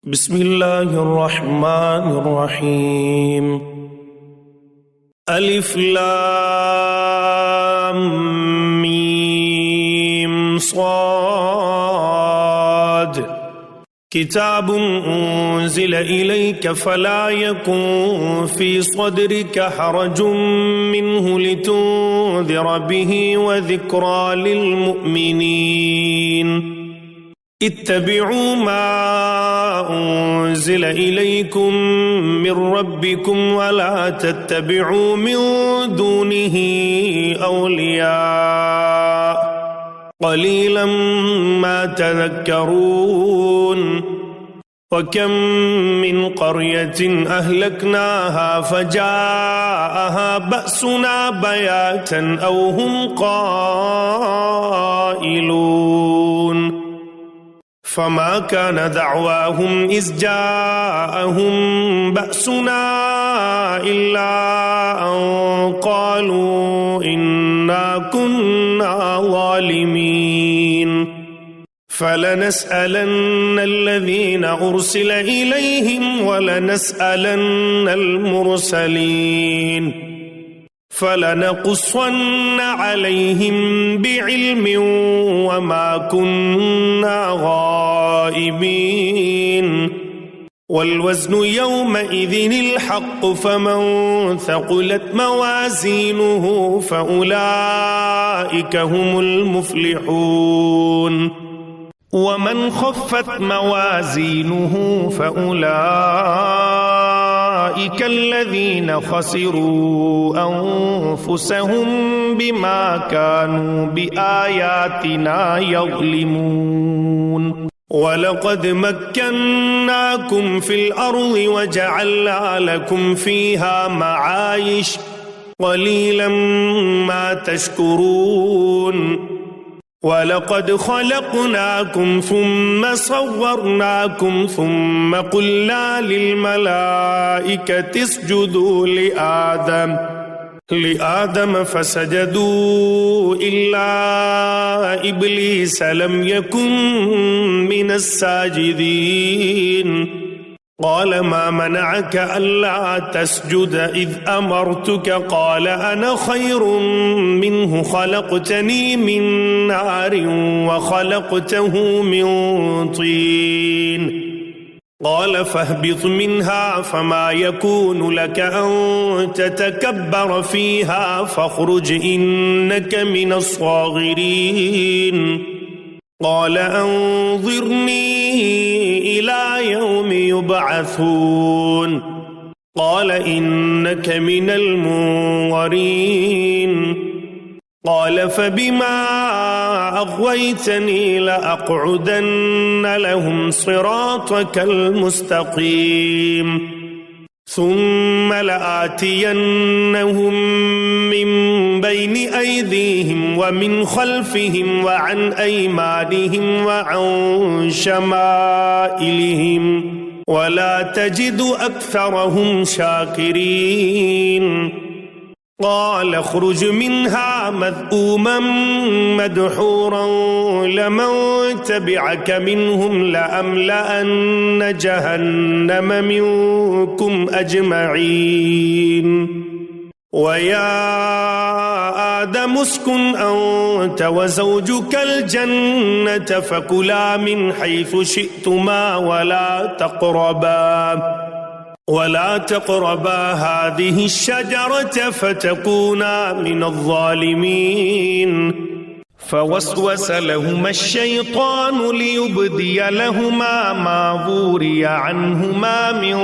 بسم الله الرحمن الرحيم. ألف لام ميم صاد. كتاب أنزل إليك فلا يكن في صدرك حرج منه لتنذر به وذكرى للمؤمنين. اتبعوا ما أنزل إليكم من ربكم ولا تتبعوا من دونه أولياء قليلا ما تذكرون. وكم من قرية أهلكناها فجاءها بأسنا بياتا أو هم قائلون. فما كان دعواهم إذ جاءهم بأسنا إلا أن قالوا إنا كنا ظالمين. فلنسألن الذين أرسل إليهم ولنسألن المرسلين فلنقصن عليهم بعلم وما كنا غائبين. والوزن يومئذ الحق فمن ثقلت موازينه فأولئك هم المفلحون. ومن خفت موازينه فأولئك الذين خسروا أنفسهم بما كانوا بآياتنا يظلمون. ولقد مكناكم في الأرض وجعلنا لكم فيها معايش قليلا ما تشكرون. ولقد خلقناكم ثم صورناكم ثم قلنا للملائكة اسجدوا لآدم فسجدوا إلا إبليس لم يكن من الساجدين. قال ما منعك ألا تسجد إذ أمرتك؟ قال أنا خير منه خلقتني من نار وخلقته من طين. قال فاهبط منها فما يكون لك أن تتكبر فيها فاخرج إنك من الصاغرين. قال أنظرني إلى يوم يبعثون. قال إنك من المنظرين. قال فبما أغويتني لأقعدن لهم صراطك المستقيم ثم لآتينهم من بين أيديهم ومن خلفهم وعن أيمانهم وعن شمائلهم ولا تجد أكثرهم شاكرين. قال اخرج منها مذءوما مدحورا لمن تبعك منهم لأملأن جهنم منكم أجمعين. ويا آدم اسكن أنت وزوجك الجنة فكلا من حيث شئتما ولا تقربا هذه الشجرة فتكونا من الظالمين. فوسوس لهما الشيطان ليبدي لهما ما وري عنهما من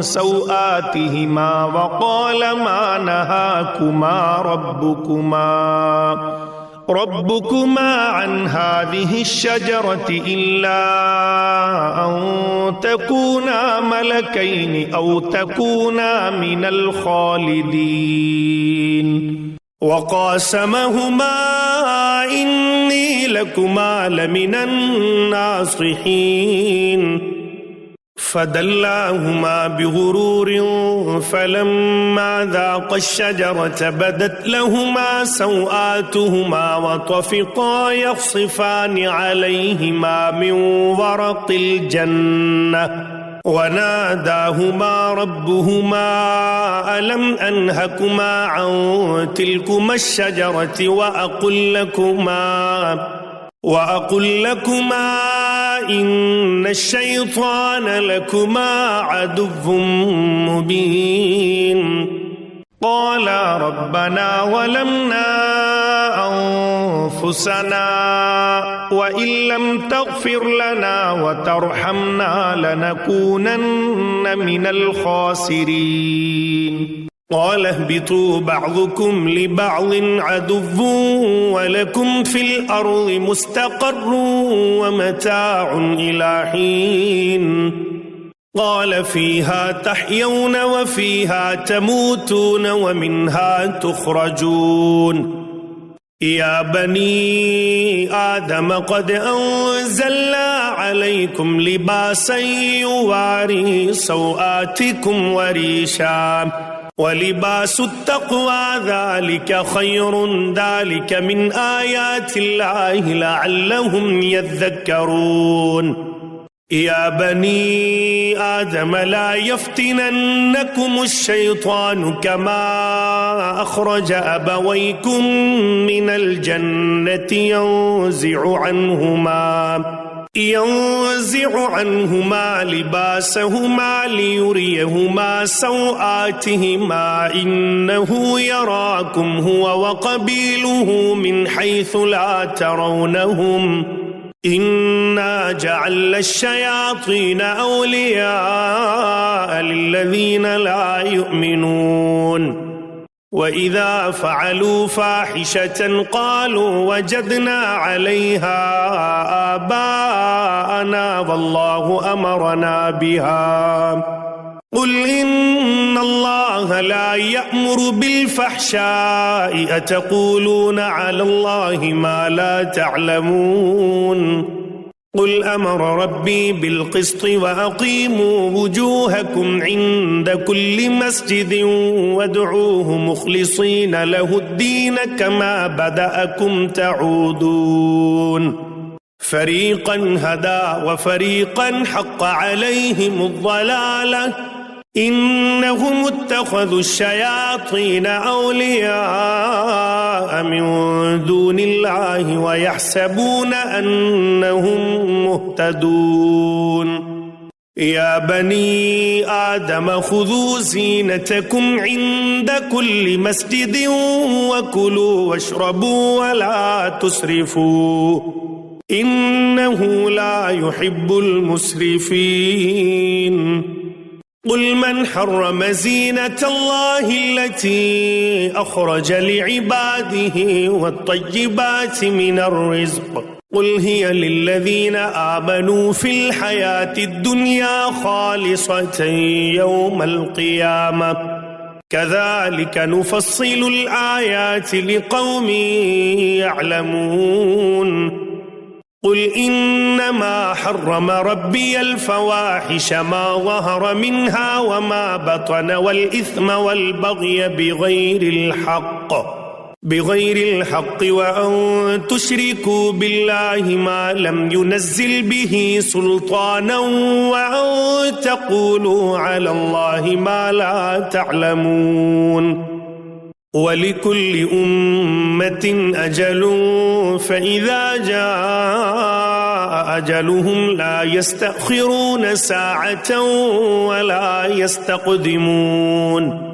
سوآتهما وقال ما نهاكما ربكما عن هذه الشجرة إلا أن تكونا ملكين أو تكونا من الخالدين. وقاسمهما إني لكما لمن الناصحين. فدلاهما بغرور فلما ذاقا الشجرة بدت لهما سوآتهما وطفقا يخصفان عليهما من ورق الجنة وناداهما ربهما ألم أنهكما عن تلكما الشجرة وأقل لكما إن الشيطان لكما عدو مبين قالا ربنا ظلمنا أنفسنا وإن لم تغفر لنا وترحمنا لنكونن من الخاسرين قال اهبطوا بعضكم لبعض عدو ولكم في الأرض مستقر ومتاع إلى حين قال فيها تحيون وفيها تموتون ومنها تخرجون يا بني آدم قد أنزلنا عليكم لباسا يواري سوآتكم وريشا ولباس التقوى ذلك خير ذلك من آيات الله لعلهم يذكرون يا بني آدم لا يفتننكم الشيطان كما أخرج أبويكم من الجنة ينزع عنهما لباسهما ليريهما سوآتهما إنه يراكم هو وقبيله من حيث لا ترونهم إنا جعلنا الشياطين أولياء للذين لا يؤمنون وإذا فعلوا فاحشة قالوا وجدنا عليها آباءنا والله أمرنا بها قل إن الله لا يأمر بالفحشاء أتقولون على الله ما لا تعلمون قل أمر ربي بالقسط وأقيموا وجوهكم عند كل مسجد وادعوه مخلصين له الدين كما بدأكم تعودون فريقا هدى وفريقا حق عليهم الضلالة إنهم اتخذوا الشياطين أولياء من دون الله ويحسبون أنهم مهتدون يا بني آدم خذوا زينتكم عند كل مسجد وكلوا واشربوا ولا تسرفوا إنه لا يحب المسرفين قل من حرم زينة الله التي أخرج لعباده والطيبات من الرزق قل هي للذين آمنوا في الحياة الدنيا خالصة يوم القيامة كذلك نفصل الآيات لقوم يعلمون قل إنما حرم ربي الفواحش ما ظهر منها وما بطن والإثم والبغي بغير الحق وأن تشركوا بالله ما لم ينزل به سلطانا وأن تقولوا على الله ما لا تعلمون ولكل أمة أجل فإذا جاء أجلهم لا يستأخرون ساعة ولا يستقدمون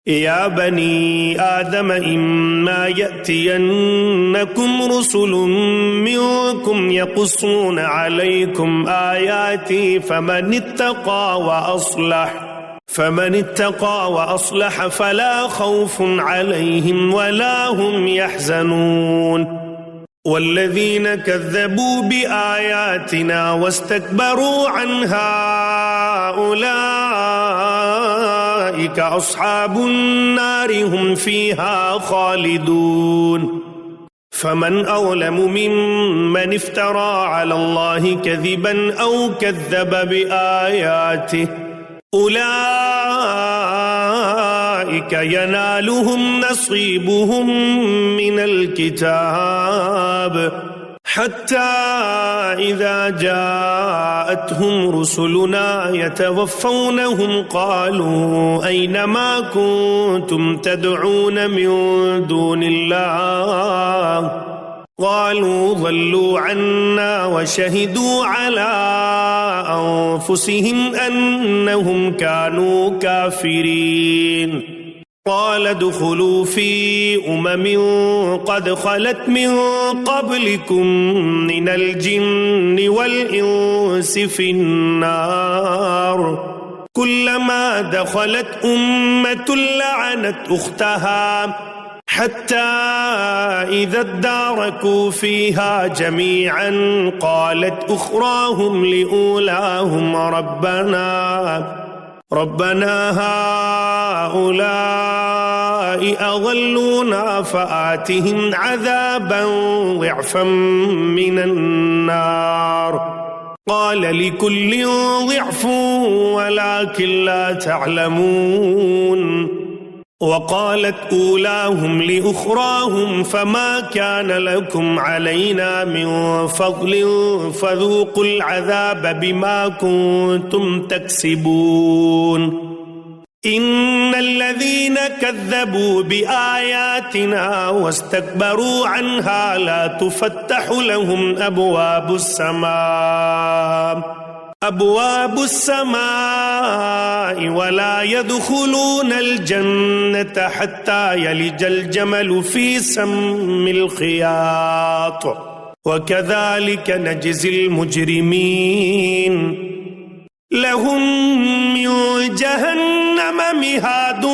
يا بني آدم إما يأتينكم رسل منكم يقصون عليكم آياتي فمن اتقى وأصلح فلا خوف عليهم ولا هم يحزنون والذين كذبوا بآياتنا واستكبروا عنها أولئك أصحاب النار هم فيها خالدون فمن أظلم ممن افترى على الله كذبا أو كذب بآياته أولئك ينالهم نصيبهم من الكتاب حتى إذا جاءتهم رسلنا يتوفونهم قالوا أين ما كنتم تدعون من دون الله قالوا ضلوا عنا وشهدوا على أنفسهم أنهم كانوا كافرين قال ادخلوا في قد خلت من قبلكم من الجن والإنس في النار كلما دخلت أمة لعنت أختها حتى إذا اداركوا فيها جميعا قالت أخراهم لأولاهم ربنا هؤلاء أضلونا فآتهم عذابا ضعفا من النار قال لكل ضعف ولكن لا تعلمون وقالت أولاهم لأخراهم فما كان لكم علينا من فضل فذوقوا العذاب بما كنتم تكسبون إن الذين كذبوا بآياتنا واستكبروا عنها لا تفتح لهم أبواب السماء ولا يدخلون الجنة حتى يلج الجمل في سم الخياط وكذلك نجزي المجرمين لهم من جهنم مهاد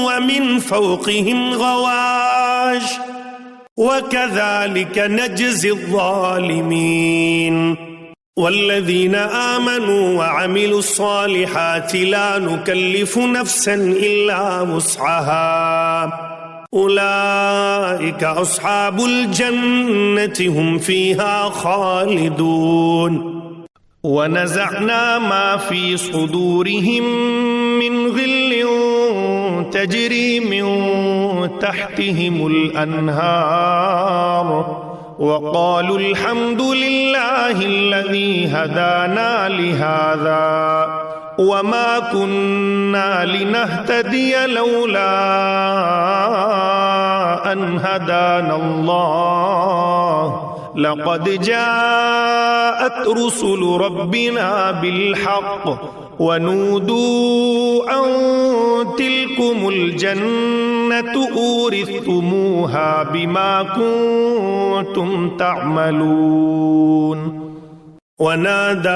ومن فوقهم غواش وكذلك نجزي الظالمين والذين آمنوا وعملوا الصالحات لا نكلف نفسا إلا وسعها أولئك أصحاب الجنة هم فيها خالدون ونزعنا ما في صدورهم من غل تجري من تحتهم الأنهار وقالوا الحمد لله الذي هدانا لهذا وما كنا لنهتدي لولا أن هدانا الله لقد جاءت رسل ربنا بالحق ونودوا أن تلكم الجنة أورثتموها بما كنتم تعملون ونادى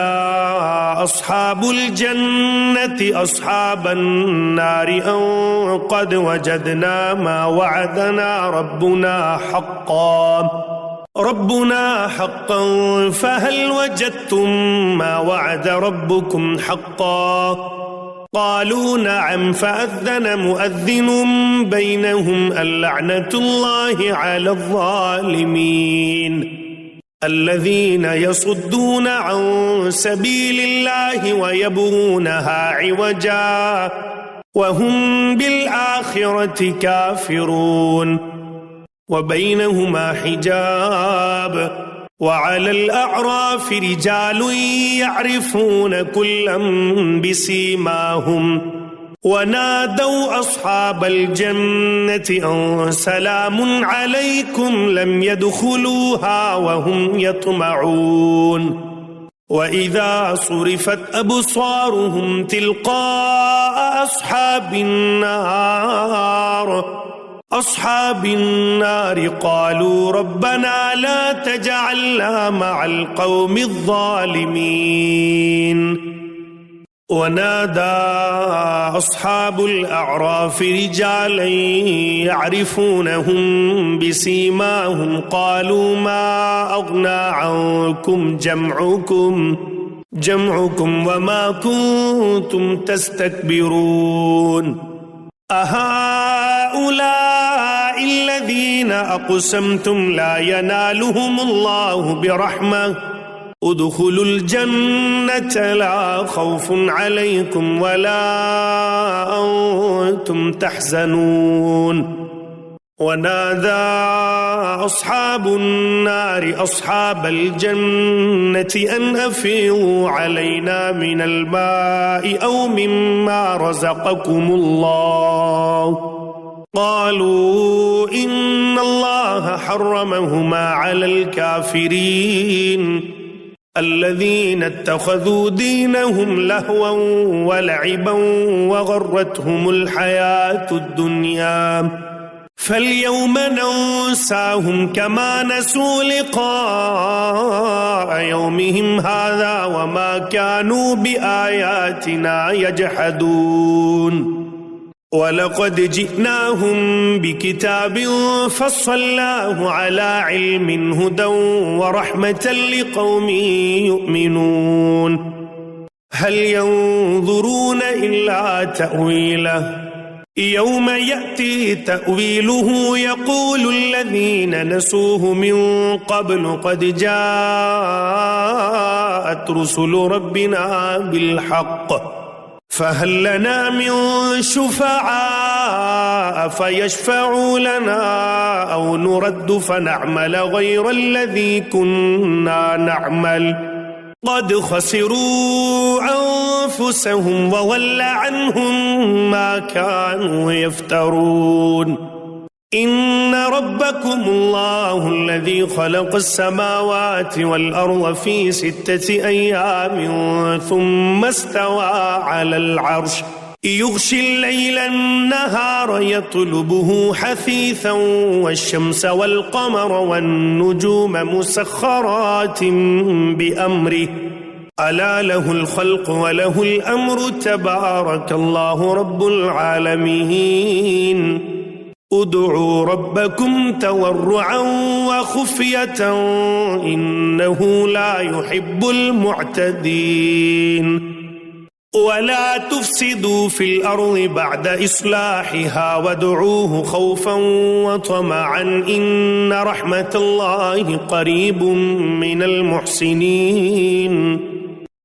أصحاب الجنة أصحاب النار أن قد وجدنا ما وعدنا ربنا حقا فهل وجدتم ما وعد ربكم حقا قالوا نعم فأذن مؤذن بينهم اللعنة الله على الظالمين الذين يصدون عن سبيل الله ويبغونها عوجا وهم بالآخرة كافرون وبينهما حجاب وعلى الأعراف رجال يعرفون كلا بسيماهم ونادوا أصحاب الجنة أن سلام عليكم لم يدخلوها وهم يطمعون وإذا صرفت أبصارهم تلقاء أصحاب النار قالوا ربنا لا تجعلنا مع القوم الظالمين ونادى أصحاب الأعراف رجالا يعرفونهم بسيماهم قالوا ما أغنى عنكم جمعكم وما كنتم تستكبرون أهؤلاء الذين أقسمتم لا ينالهم الله برحمة ادخلوا الجنة لا خوف عليكم ولا أنتم تحزنون ونادى أصحاب النار أصحاب الجنة أن أفيضوا علينا من الماء أو مما رزقكم الله قالوا إن الله حرمهما على الكافرين الذين اتخذوا دينهم لهوا ولعبا وغرتهم الحياة الدنيا فاليوم ننساهم كما نسوا لقاء يومهم هذا وما كانوا بآياتنا يجحدون ولقد جئناهم بكتاب فصلناه على علم هدى ورحمة لقوم يؤمنون هل ينظرون إلا تأويله يوم يأتي تأويله يقول الذين نسوه من قبل قد جاءت رسل ربنا بالحق فهل لنا من شفعاء فيشفعوا لنا أو نرد فنعمل غير الذي كنا نعمل قد خسروا أنفسهم وضل عنهم ما كانوا يفترون إن ربكم الله الذي خلق السماوات والأرض في 6 أيام ثم استوى على العرش يغشي الليل النهار يطلبه حثيثا والشمس والقمر والنجوم مسخرات بأمره ألا له الخلق وله الأمر تبارك الله رب العالمين ادعوا ربكم تضرعا وخفية إنه لا يحب المعتدين ولا تفسدوا في الأرض بعد إصلاحها وادعوه خوفا وطمعا إن رحمة الله قريب من المحسنين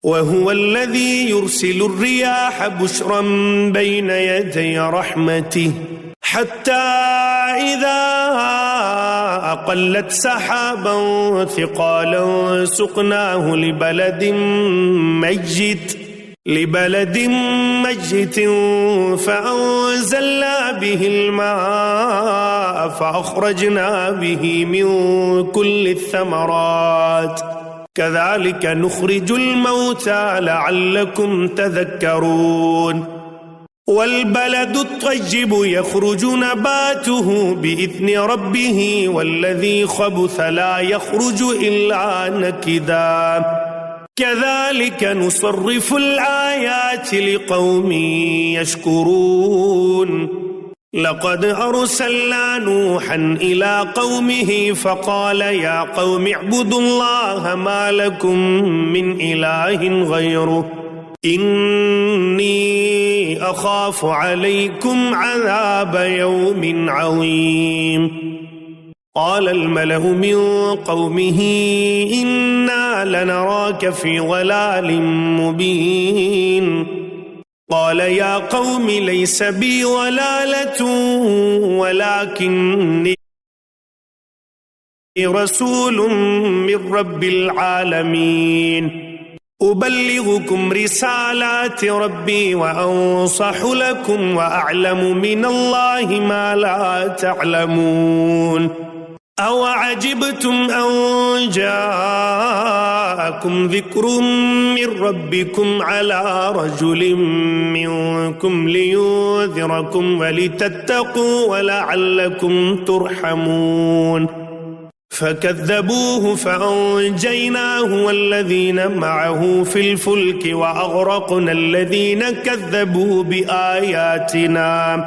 وهو الذي يرسل الرياح بشرا بين يدي رحمته حتى إذا أقلت سحابا ثقالا سقناه لبلد ميت فأنزلنا به الماء فأخرجنا به من كل الثمرات كذلك نخرج الموتى لعلكم تذكرون والبلد الطيب يخرج نباته بإذن ربه والذي خبث لا يخرج إلا نكدا كذلك نصرف الآيات لقوم يشكرون لقد أرسلنا نوحا إلى قومه فقال يا قوم اعبدوا الله ما لكم من إله غيره إني أخاف عليكم عذاب يوم عظيم قال الملأ من قومه إنا لنراك في ضلال مبين قال يا قوم ليس بي ضلالة ولكني رسول من رب العالمين أبلغكم رسالات ربي وأنصح لكم وأعلم من الله ما لا تعلمون أوعجبتم أن جاءكم ذكر من ربكم على رجل منكم لينذركم ولتتقوا ولعلكم ترحمون فكذبوه فأنجيناه والذين معه في الفلك وأغرقنا الذين كذبوا بآياتنا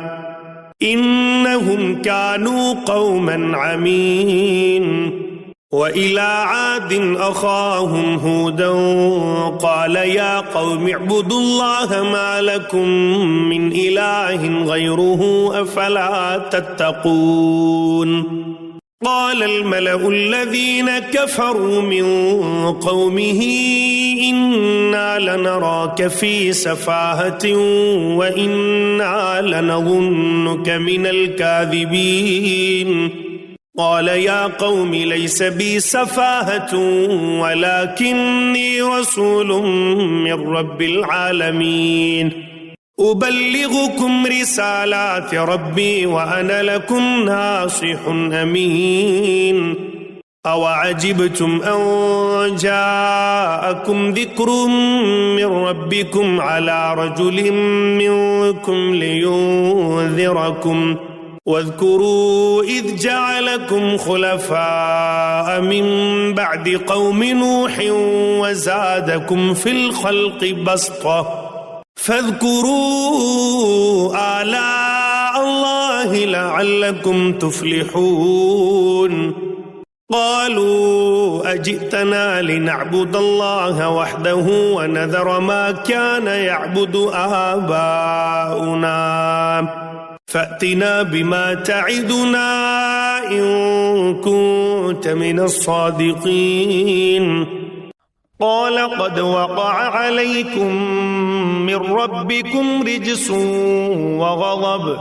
إنهم كانوا قوما عمين وإلى عاد أخاهم هودا قال يا قوم اعبدوا الله ما لكم من إله غيره أفلا تتقون قال الملأ الذين كفروا من قومه إنا لنراك في سفاهة وإنا لنظنك من الكاذبين قال يا قوم ليس بي سفاهة ولكني رسول من رب العالمين أبلغكم رسالات ربي وأنا لكم ناصح أمين أوعجبتم أن جاءكم ذكر من ربكم على رجل منكم لينذركم واذكروا إذ جعلكم خلفاء من بعد قوم نوح وزادكم في الخلق بسطة فاذكروا آلاء الله لعلكم تفلحون قالوا أجئتنا لنعبد الله وحده ونذر ما كان يعبد آباؤنا فأتنا بما تعدنا إن كنت من الصادقين قال قد وقع عليكم من ربكم رجس وغضب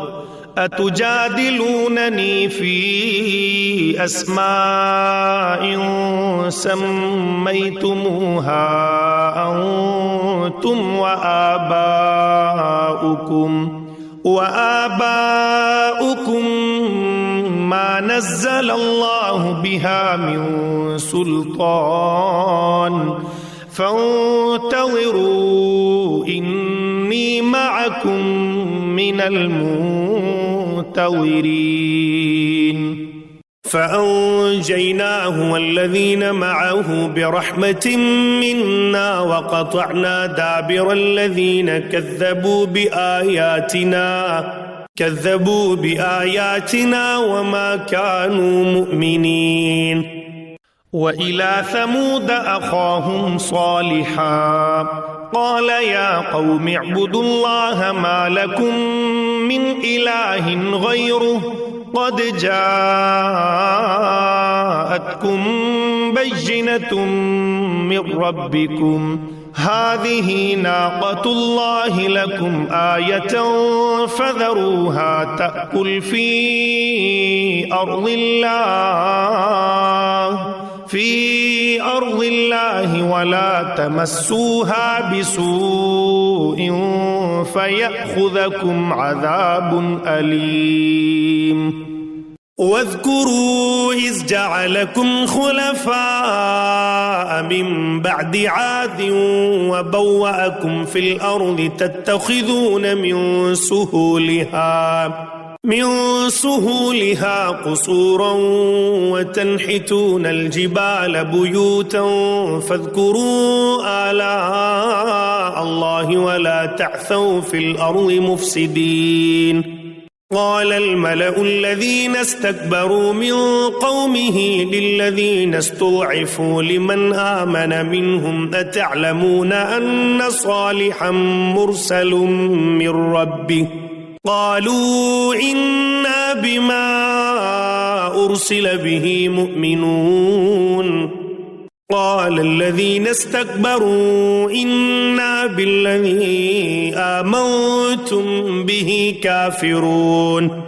أتجادلونني في أسماء سميتموها أنتم وآباؤكم ما نزل الله بها من سلطان فانتظروا إني معكم من المنتظرين فأنجيناه والذين معه برحمة منا وقطعنا دابر الذين كذبوا بآياتنا وما كانوا مؤمنين وإلى ثمود أخاهم صالحا قال يا قوم اعبدوا الله ما لكم من إله غيره قد جاءتكم بينة من ربكم هذه ناقة الله لكم آية فذروها تأكل في أرض الله ولا تمسوها بسوء فيأخذكم عذاب أليم واذكروا إذ جعلكم خلفاء من بعد عاد وبوأكم في الأرض تتخذون من سهولها قصورا وتنحتون الجبال بيوتا فاذكروا آلاء الله ولا تعثوا في الأرض مفسدين قال الملأ الذين استكبروا من قومه للذين استضعفوا لمن آمن منهم أتعلمون أن صالحا مرسل من ربه قالوا إنا بما أرسل به مؤمنون قال الذين استكبروا إنا بالذي آمنتم به كافرون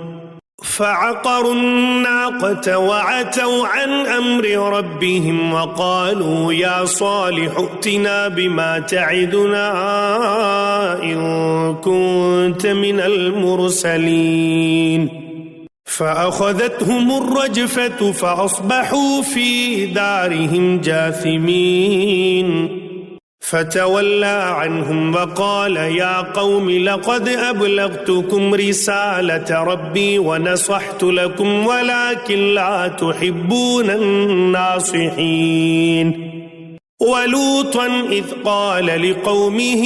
فعقروا الناقة وعتوا عن أمر ربهم وقالوا يا صالح ائتنا بما تعدنا إن كنت من المرسلين فأخذتهم الرجفة فأصبحوا في دارهم جاثمين فتولى عنهم وقال يا قوم لقد أبلغتكم رسالة ربي ونصحت لكم ولكن لا تحبون الناصحين ولوطا إذ قال لقومه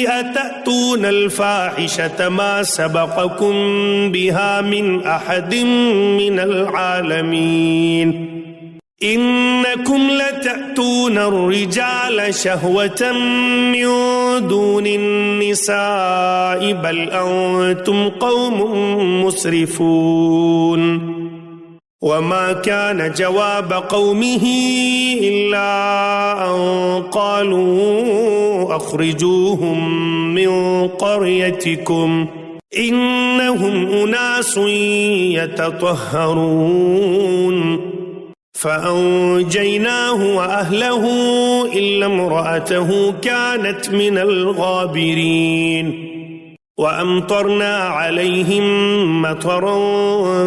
أتأتون الفاحشة ما سبقكم بها من أحد من العالمين إنكم لتأتون الرجال شهوة من دون النساء بل أنتم قوم مسرفون وما كان جواب قومه إلا أن قالوا أخرجوهم من قريتكم إنهم أناس يتطهرون فأنجيناه وأهله إلا امرأته كانت من الغابرين وأمطرنا عليهم مطرا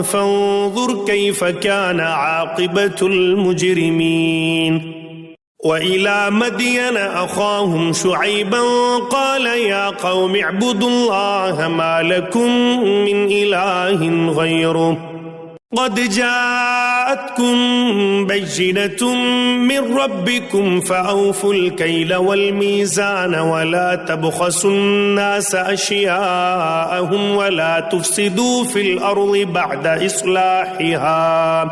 فانظر كيف كان عاقبة المجرمين وإلى مدين أخاهم شعيبا قال يا قوم اعبدوا الله ما لكم من إله غيره قد جاءتكم بينة من ربكم فأوفوا الكيل والميزان ولا تبخسوا الناس أشياءهم ولا تفسدوا في الأرض بعد إصلاحها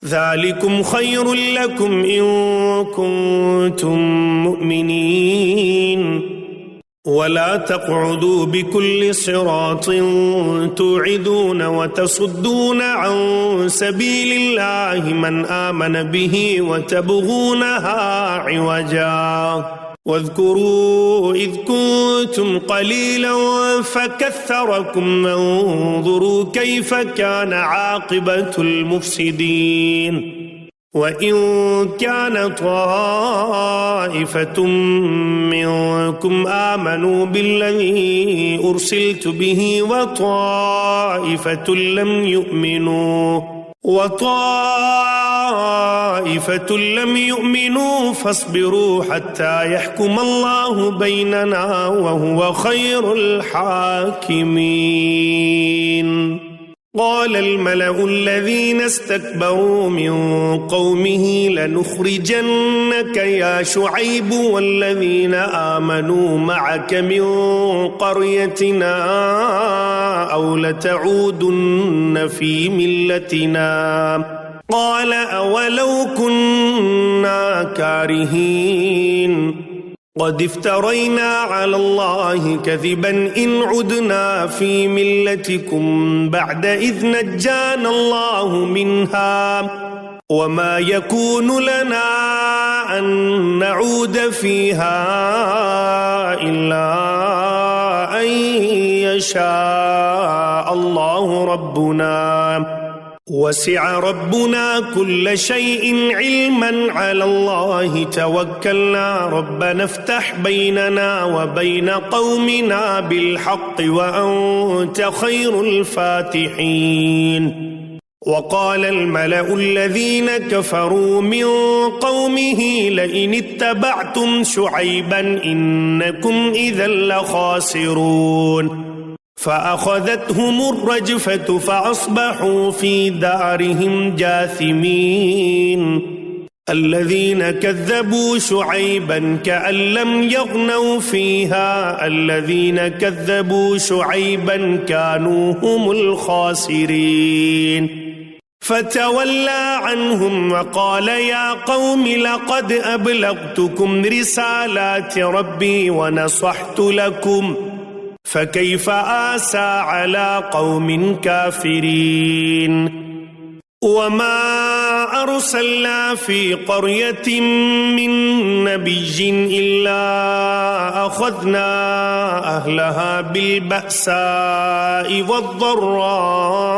ذلكم خير لكم إن كنتم مؤمنين ولا تقعدوا بكل صراط توعدون وتصدون عن سبيل الله من آمن به وتبغونها عوجا واذكروا إذ كنتم قليلا فكثركم وانظروا كيف كان عاقبة المفسدين وإن كان طائفة منكم آمنوا بالذي أرسلت به وطائفة لم يؤمنوا فاصبروا حتى يحكم الله بيننا وهو خير الحاكمين قال الملأ الذين استكبروا من قومه لنخرجنك يا شعيب والذين آمنوا معك من قريتنا أو لتعودن في ملتنا قال أولو كنا كارهين قد افترينا على الله كذبا إن عدنا في ملتكم بعد إذ نجانا الله منها وما يكون لنا أن نعود فيها إلا أن يشاء الله ربنا وسع ربنا كل شيء علما على الله توكلنا ربنا افتح بيننا وبين قومنا بالحق وأنت خير الفاتحين وقال الملأ الذين كفروا من قومه لئن اتبعتم شعيبا إنكم إذا لخاسرون فأخذتهم الرجفة فأصبحوا في دارهم جاثمين الذين كذبوا شعيبا كأن لم يغنوا فيها الذين كذبوا شعيبا كانوا هم الخاسرين فتولى عنهم وقال يا قوم لقد أبلغتكم رسالات ربي ونصحت لكم فكيف آسى على قوم كافرين وما أرسلنا في قرية من نبي إلا أخذنا أهلها بالبأساء والضراء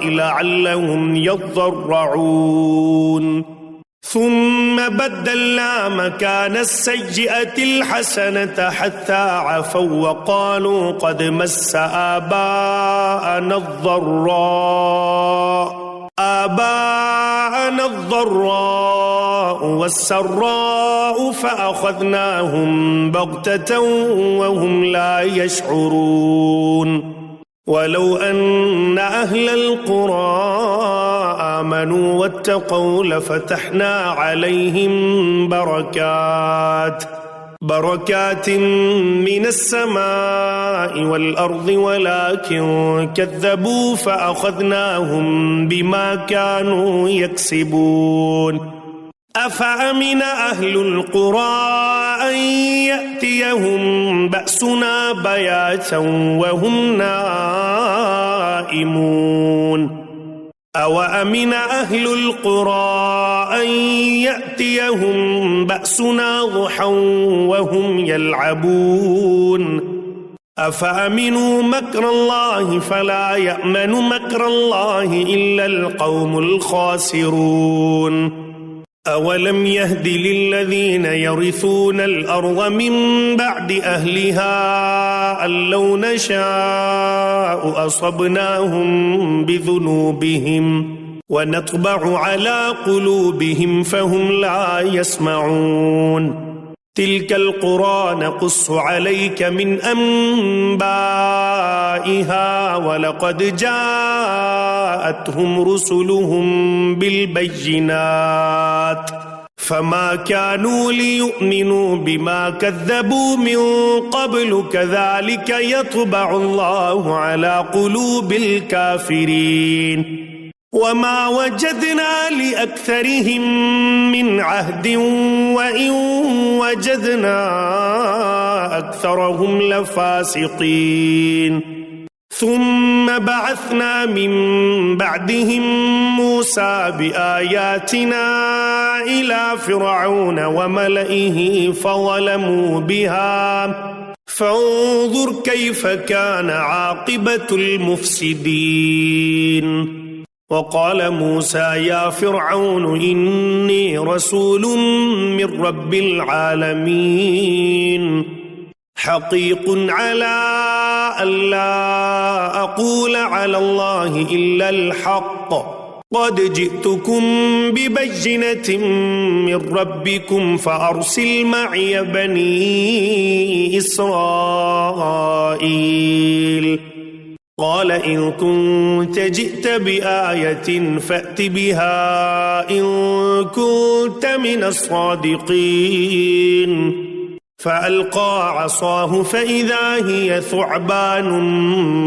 لعلهم يضرعون ثم بدلنا مكان السيئة الحسنة حتى عفوا وقالوا قد مس آباءنا الضراء والسراء فأخذناهم بغتة وهم لا يشعرون ولو أن أهل القرى آمنوا واتقوا لفتحنا عليهم بركات من السماء والأرض ولكن كذبوا فأخذناهم بما كانوا يكسبون أفأمن أهل القرى أن يأتيهم بأسنا بياتا وهم نائمون أوأمن أهل القرى أن يأتيهم بأسنا ضحى وهم يلعبون أفأمنوا مكر الله فلا يأمن مكر الله إلا القوم الخاسرون أولم يهد للذين يرثون الأرض من بعد أهلها أن لو نشاء أصبناهم بذنوبهم ونطبع على قلوبهم فهم لا يسمعون تلك القرى نقص عليك من أنبائها ولقد جاءتهم رسلهم بالبينات فما كانوا ليؤمنوا بما كذبوا من قبل كذلك يطبع الله على قلوب الكافرين وما وجدنا لأكثرهم من عهد وإن وجدنا أكثرهم لفاسقين ثم بعثنا من بعدهم موسى بآياتنا إلى فرعون وملئه فظلموا بها فانظر كيف كان عاقبة المفسدين وقال موسى يا فرعون إني رسول من رب العالمين حقيق على ألا أقول على الله إلا الحق قد جئتكم ببينة من ربكم فأرسل معي بني إسرائيل قال إن كنت جئت بآية فأت بها إن كنت من الصادقين فألقى عصاه فإذا هي ثعبان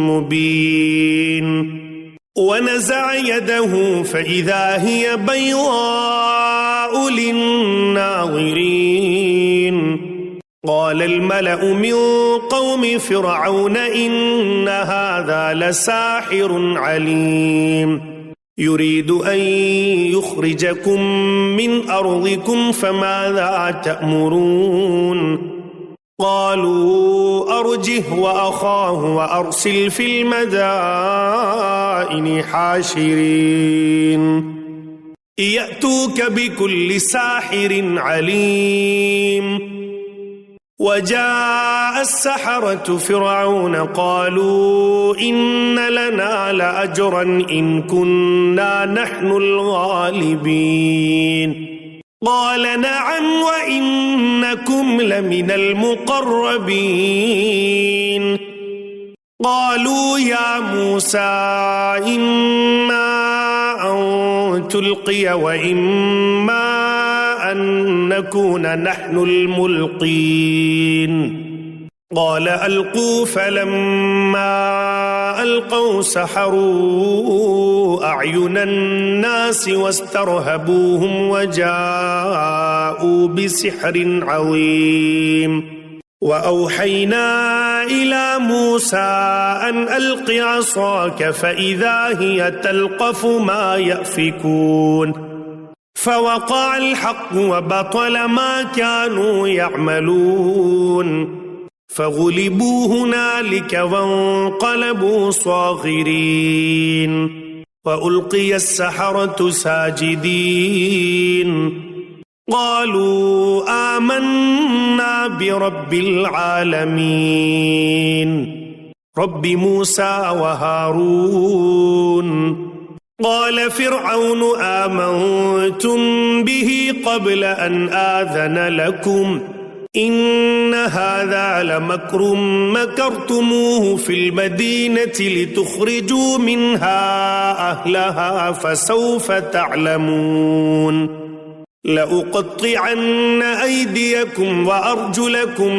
مبين ونزع يده فإذا هي بيضاء للناظرين قال الملأ من قوم فرعون إن هذا لساحر عليم يريد أن يخرجكم من أرضكم فماذا تأمرون قالوا أرجه وأخاه وأرسل في المدائن حاشرين يأتوك بكل ساحر عليم وجاء السحرة فرعون قالوا إن لنا لأجرا إن كنا نحن الغالبين قال نعم وإنكم لمن المقربين قالوا يا موسى إما أن تلقي وإما أن نكون نحن الملقين قال ألقوا فلما ألقوا سحروا أعين الناس واسترهبوهم وجاءوا بسحر عظيم وأوحينا إلى موسى أن ألق عصاك فإذا هي تلقف ما يأفكون فوقع الحق وبطل ما كانوا يعملون فغلبوا هنالك وانقلبوا صاغرين وألقي السحرة ساجدين قالوا آمنا برب العالمين رب موسى وهارون قال فرعون آمنتم به قبل أن آذن لكم إن هذا لمكر مكرتموه في المدينة لتخرجوا منها أهلها فسوف تعلمون لأقطعن أيديكم وأرجلكم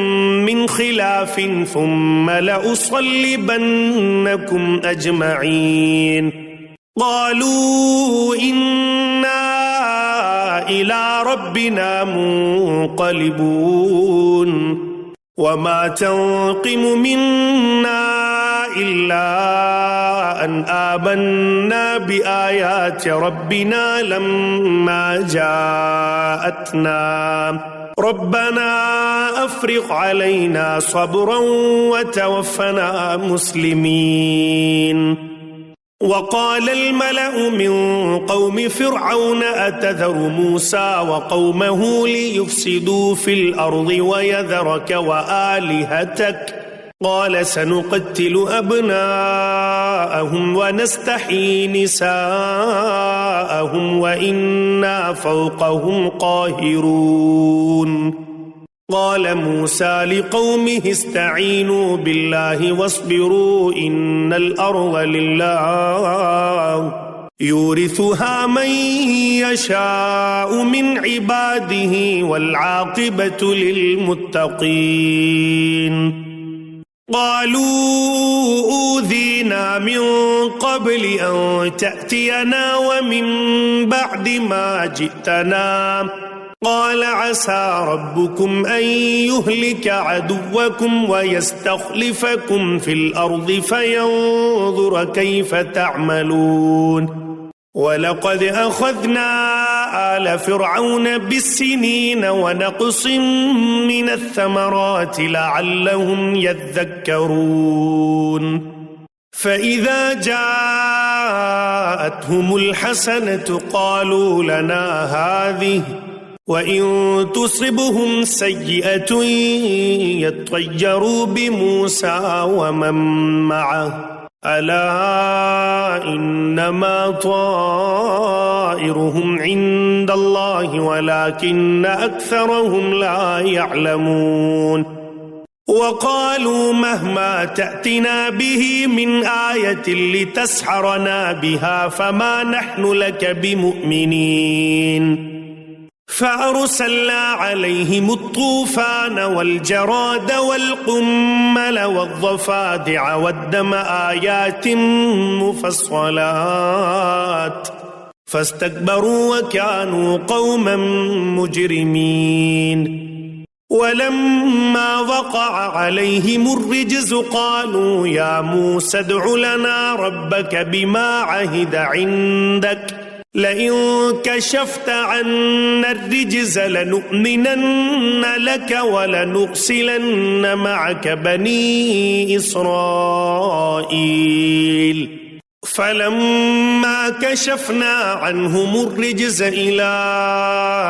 من خلاف ثم لأصلبنكم أجمعين قالوا إنا إلى ربنا منقلبون وما تنقم منا إلا أن آمنا بآيات ربنا لما جاءتنا ربنا أفرغ علينا صبرا وتوفنا مسلمين وقال الملأ من قوم فرعون أتذر موسى وقومه ليفسدوا في الأرض ويذرك وآلهتك قال سنقتل أبناءهم ونستحيي نساءهم وإنا فوقهم قاهرون قال موسى لقومه استعينوا بالله واصبروا إن الأرض لله يورثها من يشاء من عباده والعاقبة للمتقين قالوا أوذينا من قبل أن تأتينا ومن بعد ما جئتنا قال عسى ربكم أن يهلك عدوكم ويستخلفكم في الأرض فينظر كيف تعملون ولقد أخذنا آل فرعون بالسنين ونقص من الثمرات لعلهم يذكرون فإذا جاءتهم الحسنة قالوا لنا هذه وإن تصبهم سيئة يطيروا بموسى ومن معه ألا إنما طائرهم عند الله ولكن أكثرهم لا يعلمون وقالوا مهما تأتنا به من آية لتسحرنا بها فما نحن لك بمؤمنين فأرسلنا عليهم الطوفان والجراد والقمل والضفادع والدم آيات مفصلات فاستكبروا وكانوا قوما مجرمين ولما وقع عليهم الرجز قالوا يا موسى ادع لنا ربك بما عهد عندك لئن كشفت عنا الرجز لنؤمنن لك ولنرسلن معك بني إسرائيل فلما كشفنا عنهم الرجز إلى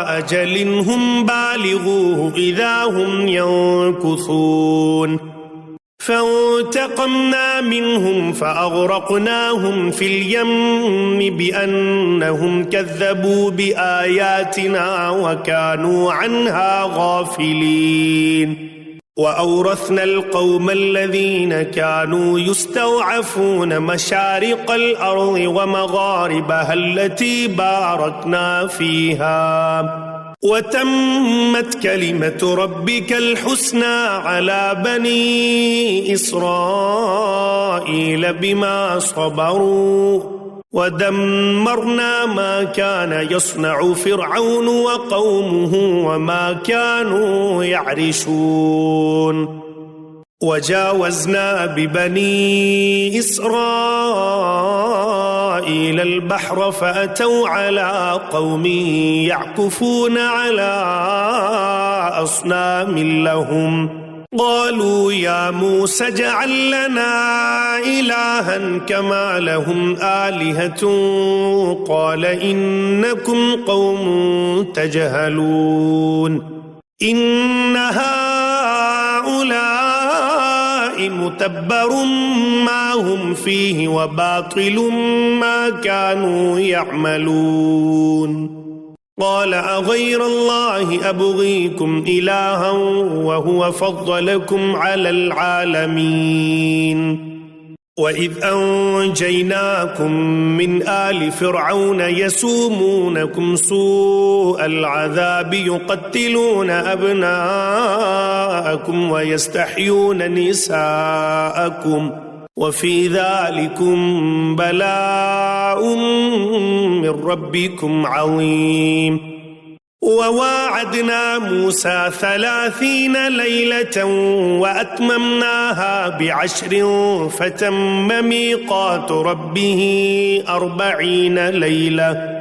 أجل هم بالغوه إذا هم ينكثون فانتقمنا منهم فأغرقناهم في اليم بأنهم كذبوا بآياتنا وكانوا عنها غافلين وأورثنا القوم الذين كانوا يستضعفون مشارق الأرض ومغاربها التي باركنا فيها وتمت كلمة ربك الحسنى على بني إسرائيل بما صبروا ودمرنا ما كان يصنع فرعون وقومه وما كانوا يعرشون وجاوزنا ببني إسرائيل البحر فأتوا على قوم يعكفون على أصنام لهم قالوا يا موسى اجعل لنا إلها كما لهم آلهة قال إنكم قوم تجهلون إن هؤلاء متبر ما هم فيه وباطل ما كانوا يعملون قال أغير الله أبغيكم إلها وهو فضلكم على العالمين وإذ أنجيناكم من آل فرعون يسومونكم سوء العذاب يقتلون أبناءكم ويستحيون نساءكم وفي ذلكم بلاء من ربكم عظيم وواعدنا موسى 30 ليلة وأتممناها ب10 فتم ميقات ربه 40 ليلة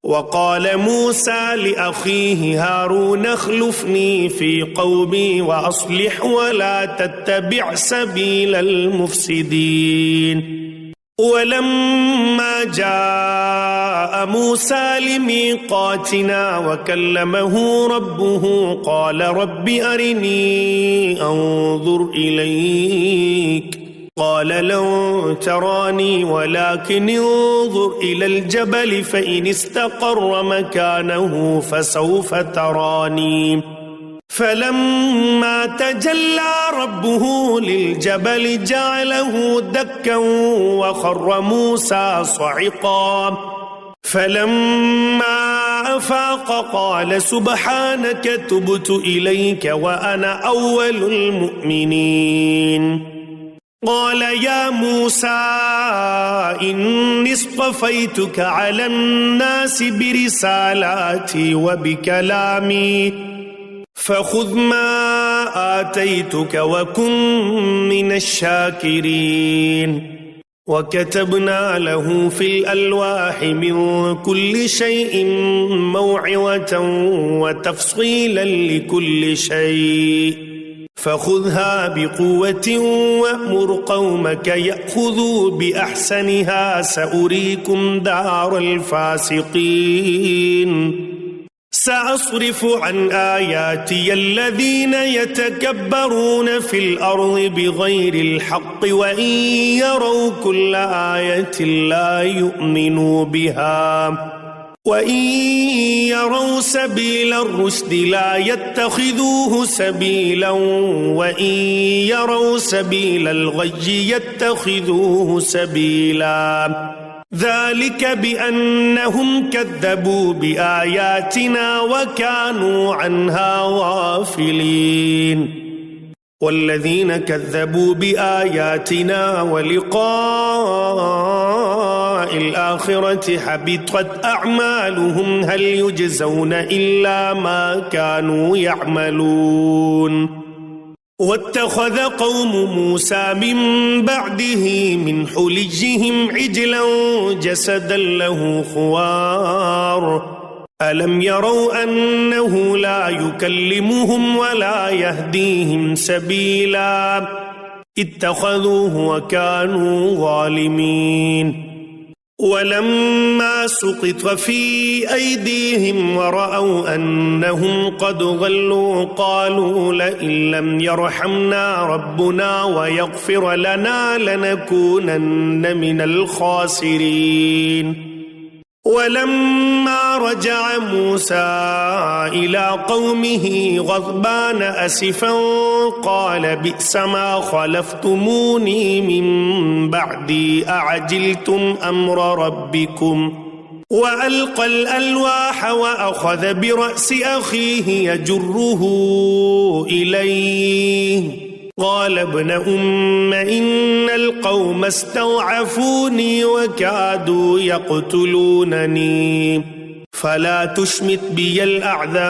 وقال موسى لأخيه هارون اخلفني في قومي وأصلح ولا تتبع سبيل المفسدين ولما جاء موسى لميقاتنا وكلمه ربه قال رب أرني أنظر إليك قال لن تراني ولكن انظر إلى الجبل فإن استقر مكانه فسوف تراني فلما تجلى ربه للجبل جعله دكا وخر موسى صعقا فلما أفاق قال سبحانك تبت إليك وأنا أول المؤمنين قال يا موسى إني اصطفيتك على الناس برسالاتي وبكلامي فخذ ما آتيتك وكن من الشاكرين وكتبنا له في الألواح من كل شيء موعظة وتفصيلا لكل شيء فخذها بقوة وأمر قومك يأخذوا بأحسنها سأريكم دار الفاسقين سأصرف عن آياتي الذين يتكبرون في الأرض بغير الحق وإن يروا كل آية لا يؤمنوا بها وإن يروا سبيل الرشد لا يتخذوه سبيلا وإن يروا سبيل الغي يتخذوه سبيلا ذلك بأنهم كذبوا بآياتنا وكانوا عنها غافلين والذين كذبوا بآياتنا ولقاء الآخرة حبطت أعمالهم هل يجزون إلا ما كانوا يعملون واتخذ قوم موسى من بعده من حليهم عجلا جسدا له خوار ألم يروا أنه لا يكلمهم ولا يهديهم سبيلا اتخذوه وكانوا ظالمين ولما سقط في أيديهم ورأوا أنهم قد ضلوا قالوا لئن لم يرحمنا ربنا ويغفر لنا لنكونن من الخاسرين ولما رجع موسى إلى قومه غضبان أسفا قال بئس ما خلفتموني من بعدي أعجلتم أمر ربكم وألقى الألواح وأخذ برأس أخيه يجره إليه قال ابن أم إن القوم استضعفوني وكادوا يقتلونني فلا تشمت بي الأعداء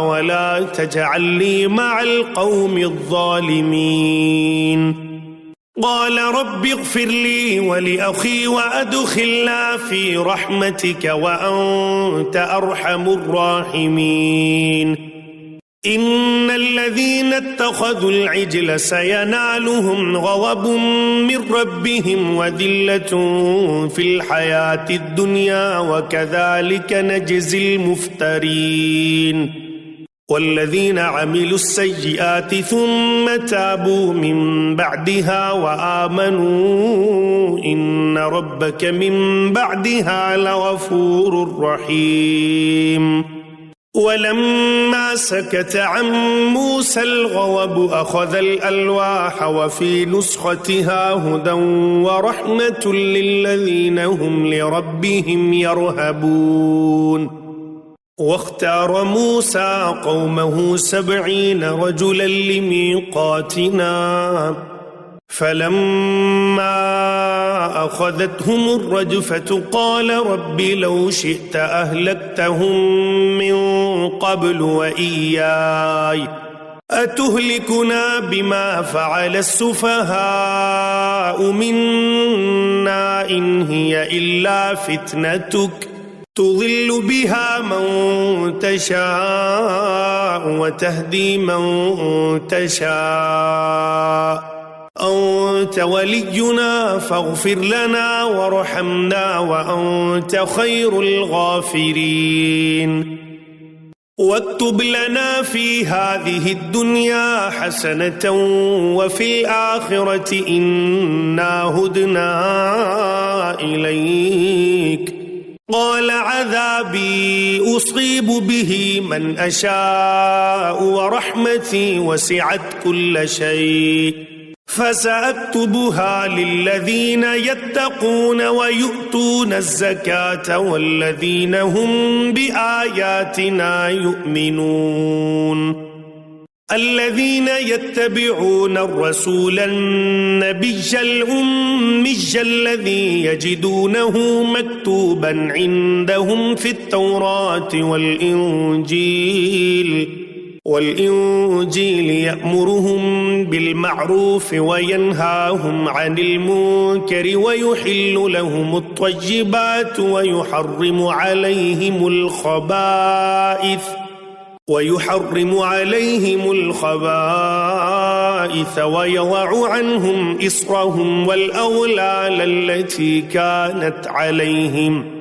ولا تجعلني مع القوم الظالمين قال رب اغفر لي ولأخي وأدخلنا في رحمتك وأنت أرحم الراحمين إن الذين اتخذوا العجل سينالهم غضب من ربهم وذلة في الحياة الدنيا وكذلك نجزي المفترين والذين عملوا السيئات ثم تابوا من بعدها وآمنوا إن ربك من بعدها لغفور رحيم ولما سكت عن موسى الغضب أخذ الألواح وفي نسختها هدى ورحمة للذين هم لربهم يرهبون. واختار موسى قومه 70 رجلا لميقاتنا فلما أخذتهم الرجفة قال رب لو شئت أهلكتهم من قبل وإياي أتهلكنا بما فعل السفهاء منا إن هي إلا فتنتك تضل بها من تشاء وتهدي من تشاء أنت ولينا فاغفر لنا وارحمنا وأنت خير الغافرين. واكتب لنا في هذه الدنيا حسنة وفي الآخرة إنا هدنا إليك. قال عذابي أصيب به من أشاء ورحمتي وسعت كل شيء فسأكتبها للذين يتقون ويؤتون الزكاة والذين هم بآياتنا يؤمنون. الذين يتبعون الرسول النبي الأمي الذي يجدونه مكتوبا عندهم في التوراة والإنجيل يأمرهم بالمعروف وينهاهم عن المنكر ويحل لهم الطيبات ويحرم عليهم الخبائث ويضع عنهم إصرهم والأغلال التي كانت عليهم.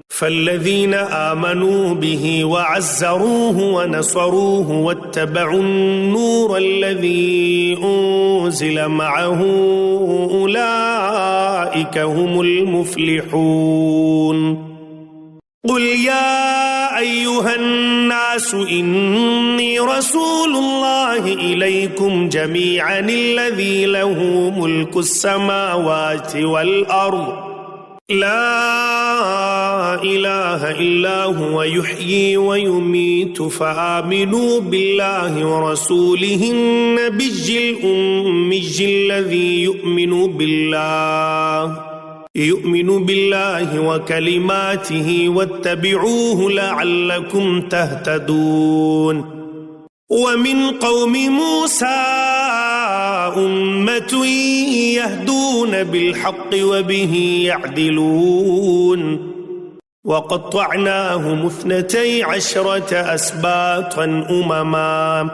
فالذين آمنوا به وعزروه ونصروه واتبعوا النور الذي أنزل معه أولئك هم المفلحون. قل يا أيها الناس إني رسول الله إليكم جميعا الذي له ملك السماوات والأرض لا إله إلا هو يحيي ويميت فآمنوا بالله ورسوله النبي الأمي الذي يؤمن بالله وكلماته واتبعوه لعلكم تهتدون. ومن قوم موسى أمة يهدون بالحق وبه يعدلون. وقطعناهم 12 أسباطا أمما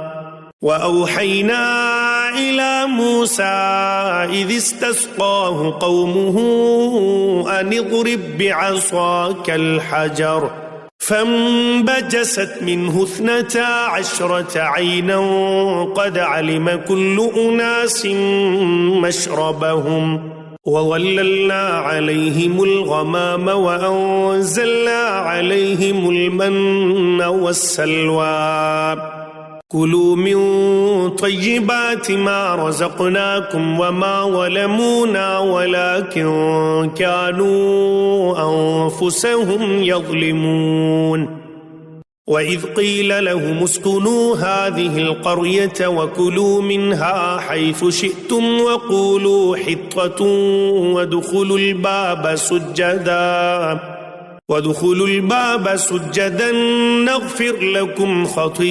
وأوحينا إلى موسى إذ استسقاه قومه أن اضرب بعصاك الحجر فانبجست منه 12 عينا قد علم كل أناس مشربهم وظللنا عليهم الغمام وأنزلنا عليهم المن والسلوى كلوا من طيبات ما رزقناكم وما ظلمونا ولكن كانوا أنفسهم يظلمون. وإذ قيل لهم اسكنوا هذه القرية وكلوا منها حيث شئتم وقولوا حطة وادخلوا الباب سجدا نغفر لكم خطيئاتكم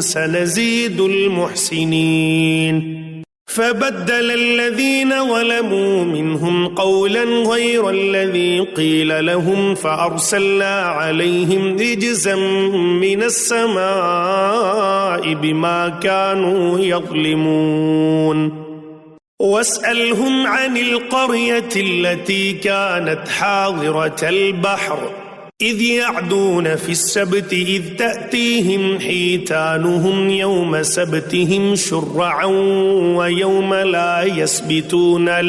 سنزيد المحسنين. فبدل الذين ظلموا منهم قولا غير الذي قيل لهم فأرسلنا عليهم رجزا من السماء بما كانوا يظلمون. واسألهم عن القرية التي كانت حاضرة البحر إذ يعدون في السبت إذ تأتيهم حيتانهم يوم سبتهم شرعا ويوم لا يسبتون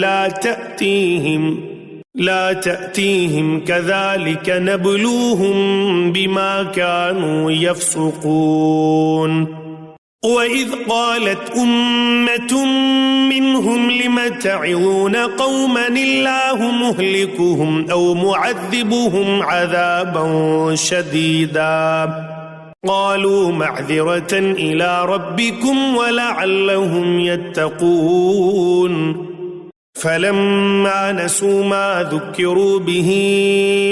لا تأتيهم كذلك نبلوهم بما كانوا يفسقون وإذ قالت أمة منهم لم تعظون قوما الله مهلكهم أو معذبهم عذابا شديدا قالوا معذرة إلى ربكم ولعلهم يتقون فلما نسوا ما ذكروا به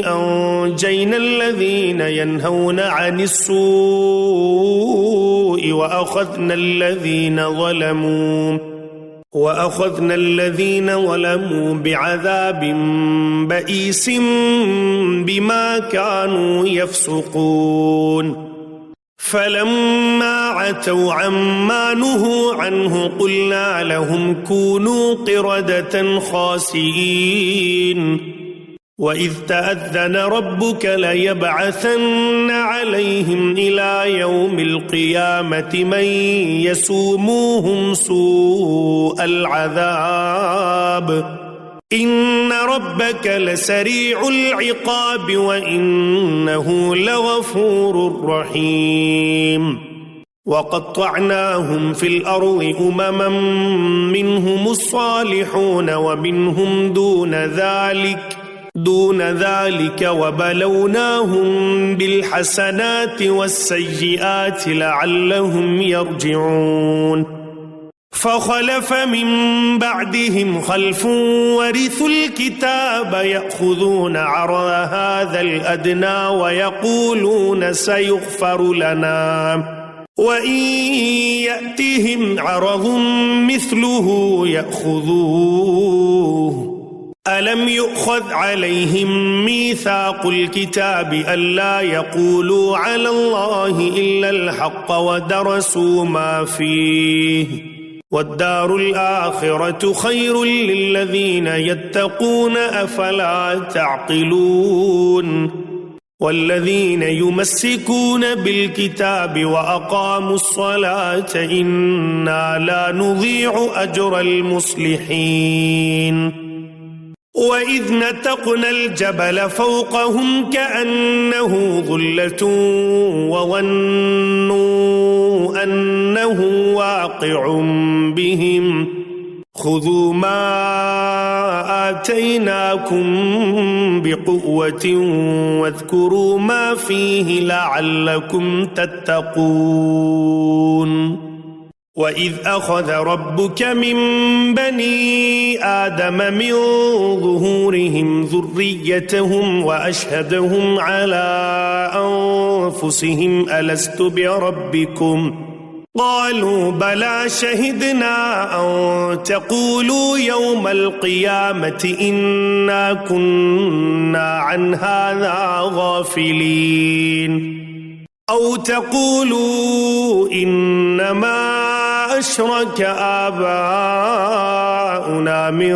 أنجينا الذين ينهون عن السوء وأخذنا الذين ظلموا بعذاب بئيس بما كانوا يفسقون فلما عتوا عما نهوا عنه قلنا لهم كونوا قردة خاسئين وإذ تأذن ربك ليبعثن عليهم إلى يوم القيامة من يسوموهم سوء العذاب إن ربك لسريع العقاب وإنه لغفور رحيم وقطعناهم في الأرض أمما منهم الصالحون ومنهم دون ذلك وبلوناهم بالحسنات والسيئات لعلهم يرجعون فخلف من بعدهم خلف ورثوا الكتاب يأخذون عرض هذا الأدنى ويقولون سيغفر لنا وإن يأتهم عرض مثله يأخذوه ألم يؤخذ عليهم ميثاق الكتاب ألا يقولوا على الله إلا الحق ودرسوا ما فيه والدار الآخرة خير للذين يتقون أفلا تعقلون والذين يمسكون بالكتاب وأقاموا الصلاة إنا لا نضيع أجر المصلحين وإذ نتقنا الجبل فوقهم كأنه ظلة وظنوا أنه واقع بهم خذوا ما آتيناكم بقوة واذكروا ما فيه لعلكم تتقون وإذ أخذ ربك من بني آدم من ظهورهم ذريتهم وأشهدهم على أنفسهم ألست بربكم قالوا بلى شهدنا أن تقولوا يوم القيامة إنا كنا عن هذا غافلين أو تقولوا إنما أشرك آباؤنا من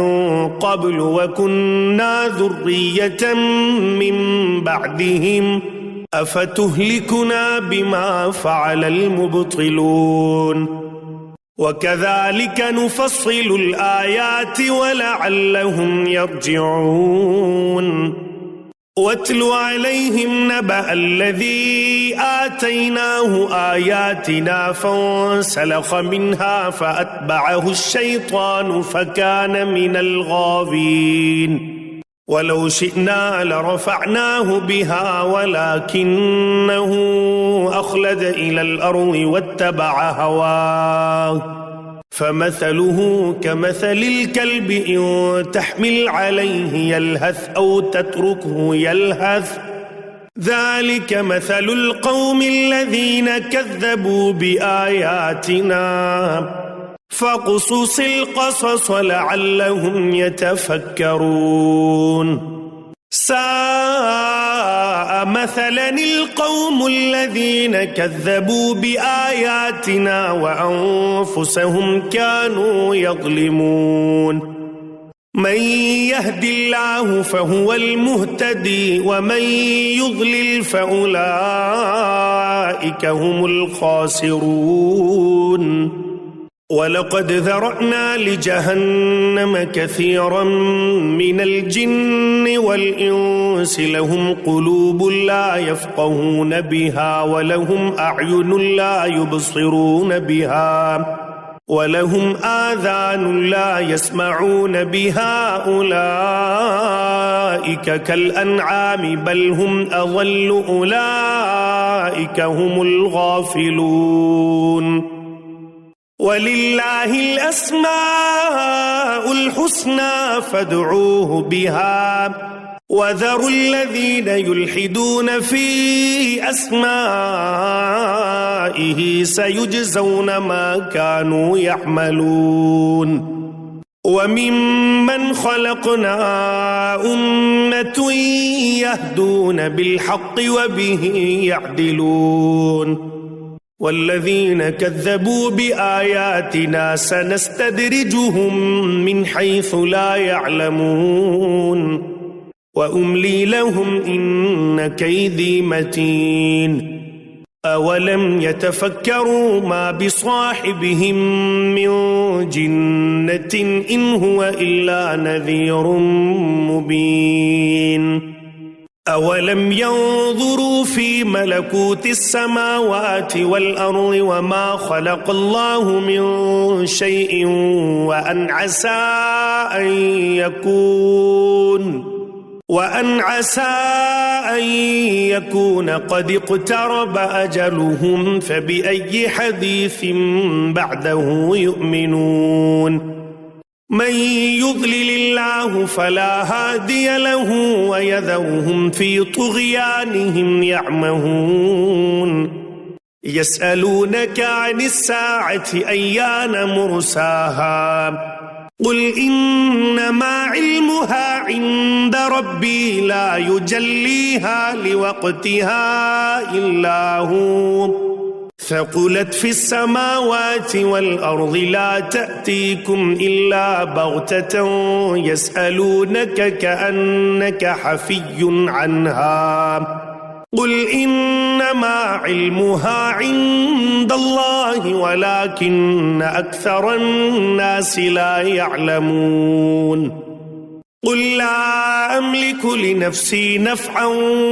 قبل وكنا ذرية من بعدهم أفتهلكنا بما فعل المبطلون وكذلك نفصل الآيات ولعلهم يرجعون واتل عليهم نبأ الذي آتيناه آياتنا فانسلخ منها فأتبعه الشيطان فكان من الغاوين ولو شئنا لرفعناه بها ولكنه أخلد إلى الأرض واتبع هواه فمثله كمثل الكلب إن تحمل عليه يلهث أو تتركه يلهث ذلك مثل القوم الذين كذبوا بآياتنا فاقصص القصص لعلهم يتفكرون ساء مثلا القوم الذين كذبوا بآياتنا وأنفسهم كانوا يظلمون من يهد الله فهو المهتدي ومن يضلل فأولئك هم الخاسرون ولقد ذرأنا لجهنم كثيرا من الجن والإنس لهم قلوب لا يفقهون بها ولهم أعين لا يبصرون بها ولهم آذان لا يسمعون بها أولئك كالأنعام بل هم أضل أولئك هم الغافلون ولله الأسماء الحسنى فادعوه بها وذروا الذين يلحدون في أسمائه سيجزون ما كانوا يعملون وممن خلقنا أمة يهدون بالحق وبه يعدلون والذين كذبوا بآياتنا سنستدرجهم من حيث لا يعلمون وأملي لهم إن كيدي متين أولم يتفكروا ما بصاحبهم من جنة إن هو إلا نذير مبين أولم ينظروا في ملكوت السماوات والأرض وما خلق الله من شيء وأن عسى أن يكون قد اقترب أجلهم فبأي حديث بعده يؤمنون من يضلل الله فلا هادي له ويذرهم في طغيانهم يعمهون يسألونك عن الساعة أيان مرساها قل إنما علمها عند ربي لا يجليها لوقتها إلا هو ثقلت في السماوات والأرض لا تأتيكم إلا بغتة يسألونك كأنك حفي عنها قل إنما علمها عند الله ولكن أكثر الناس لا يعلمون قل لا أملك لنفسي نفعا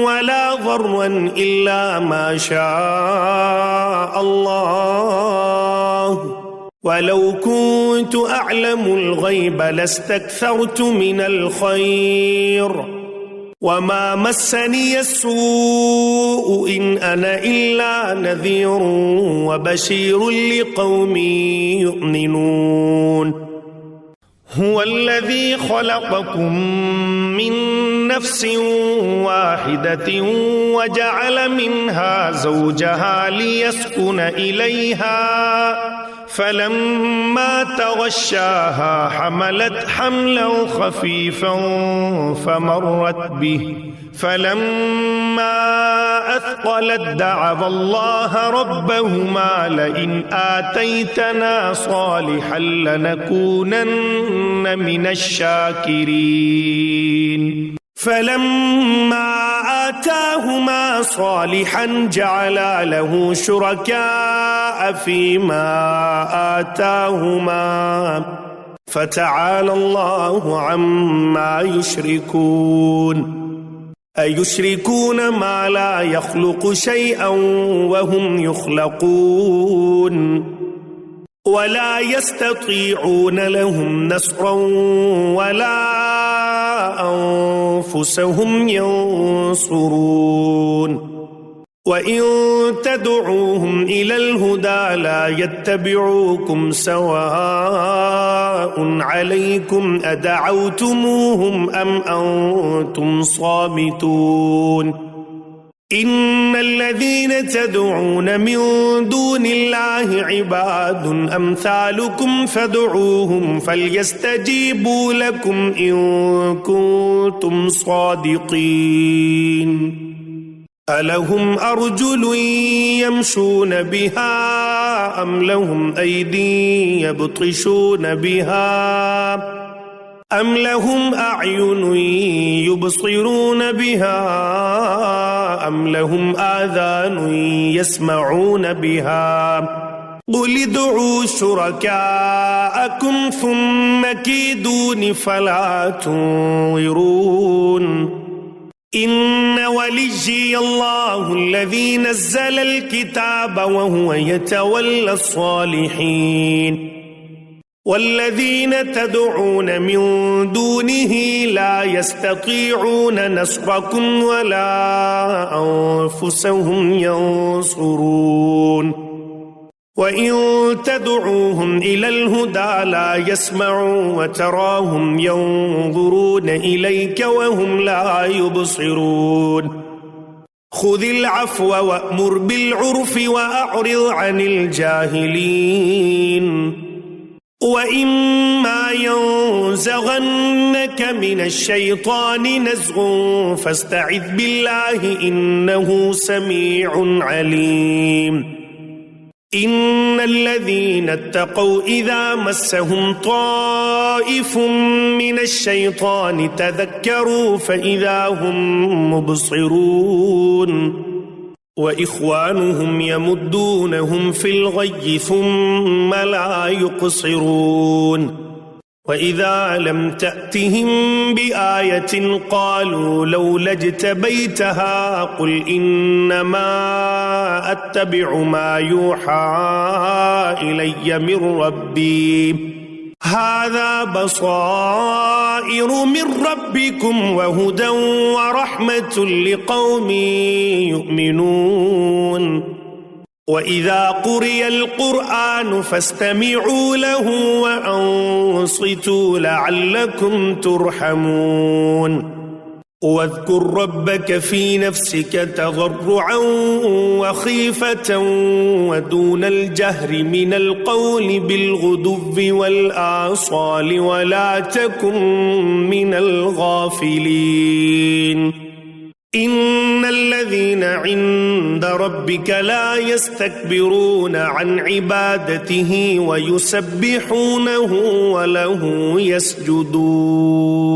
ولا ضرا إلا ما شاء الله ولو كنت أعلم الغيب لاستكثرت من الخير وما مسني السوء إن أنا إلا نذير وبشير لقوم يؤمنون هو الذي خلقكم من نفس واحدة وجعل منها زوجها ليسكن إليها فلما تغشاها حملت حملا خفيفا فمرت به فلما أثقلت دعوا الله ربهما لئن آتيتنا صالحا لنكونن من الشاكرين فلما آتاهما صالحا جعلا له شركاء فيما آتاهما فتعالى الله عما يشركون أيشركون ما لا يخلق شيئا وهم يخلقون ولا يستطيعون لهم نصرا ولا أنفسهم ينصرون وإن تدعوهم إلى الهدى لا يتبعوكم سواء عليكم أدعوتموهم أم أنتم صامتون إن الذين تدعون من دون الله عباد أمثالكم فادعوهم فليستجيبوا لكم إن كنتم صادقين ألهم أرجل يمشون بها أم لهم أيدي يبطشون بها أم لهم أعين يبصرون بها أم لهم آذان يسمعون بها قل ادعوا شركاءكم ثم كيدون فلا تنظرون إن وليي الله الذي نزل الكتاب وهو يتولى الصالحين والذين تدعون من دونه لا يستطيعون نصركم ولا أنفسهم ينصرون وإن تدعوهم إلى الهدى لا يسمعوا وتراهم ينظرون إليك وهم لا يبصرون خذ العفو وأمر بالعرف وأعرض عن الجاهلين وإما ينزغنك من الشيطان نزغ فاستعذ بالله إنه سميع عليم إن الذين اتقوا إذا مسهم طائف من الشيطان تذكروا فإذا هم مبصرون وإخوانهم يمدونهم في الغي ثم لا يقصرون وإذا لم تأتهم بآية قالوا لولا اجتبيتها قل إنما أتبع ما يوحى إلي من ربي هذا بصائر من ربكم وهدى ورحمة لقوم يؤمنون وإذا قرئ القرآن فاستمعوا له وأنصتوا لعلكم ترحمون واذكر ربك في نفسك تضرعا وخيفة ودون الجهر من القول بالغدو والآصال ولا تكن من الغافلين إن الذين عند ربك لا يستكبرون عن عبادته ويسبحونه وله يسجدون